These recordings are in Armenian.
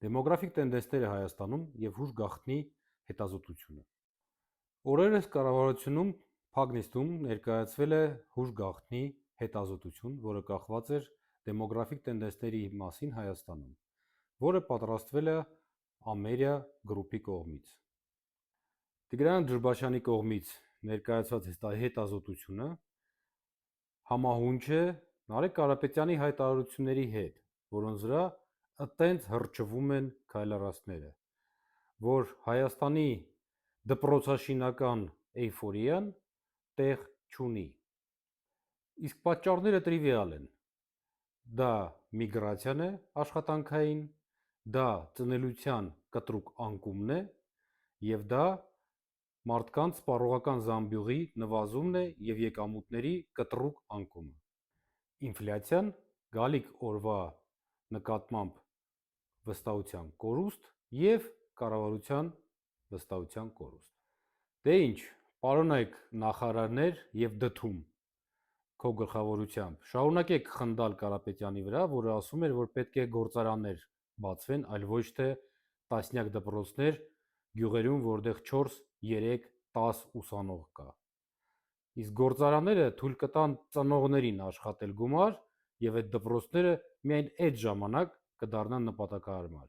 Դեմոգրաֆիկ տենդենսները Հայաստանում և հուժ գաղտնի հետազոտությունը։ Օրերս կառավարությունում փակ նիստում ներկայացվել է հուժ գաղտնի հետազոտություն, որը կախված էր դեմոգրաֆիկ տենդենսների մասին Հայաստանում, որը պատրաստվել է Ամերիա գրուպի կողմից։ Տիգրան Ջրբաշյանի կողմից ներկայացված հետազոտությունը համահունչ է Նարեկ Կարապետյանի հայտարարությունների հետ, որոնց վրա այտենց հռչվում են քայլարածները, որ Հայաստանի դպրոցաշինական էյֆորիան տեղ չունի։ Իսկ պատճառները տրիվիալ են. դա միգրացիան է աշխատանքային, դա ծնելիության կտրուկ անկումն է, և դա մարդկանց սպառողական զամբյուղի նվազումն է և եկամուտների կտրուկ անկումը։ Ինֆլյացիան գալիք օրվա նկատմամբ վստահության կորուստ և կառավարության վստահության կորուստ։ Դե ինչ, պարոնայք նախարարներ և դդում քո գլխավորությամբ, շարունակեք խնդալ Կարապետյանի վրա, որը ասում էր, որ պետք է գործարաններ բացվեն, այլ ոչ թե տասնյակ դպրոցներ գյուղերում, որտեղ 4, 3, 10 ուսանող կա։ Իսկ գործարանները թույլ կտան ծնողներին աշխատել գումար, և այդ դպրոցները միայն այդ ժամանակ կդառնան նպատակահարմար։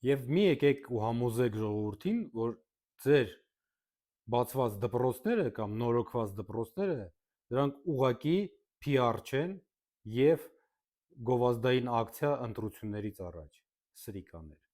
Եվ մի եկեք ու համոզեք ժողովրդին, որ ձեր բացված դպրոցները կամ նորոգված դպրոցները դրանք ուղղակի PR չեն և գովազդային ակցիա ընտրություններից առաջ, սրիկաներ։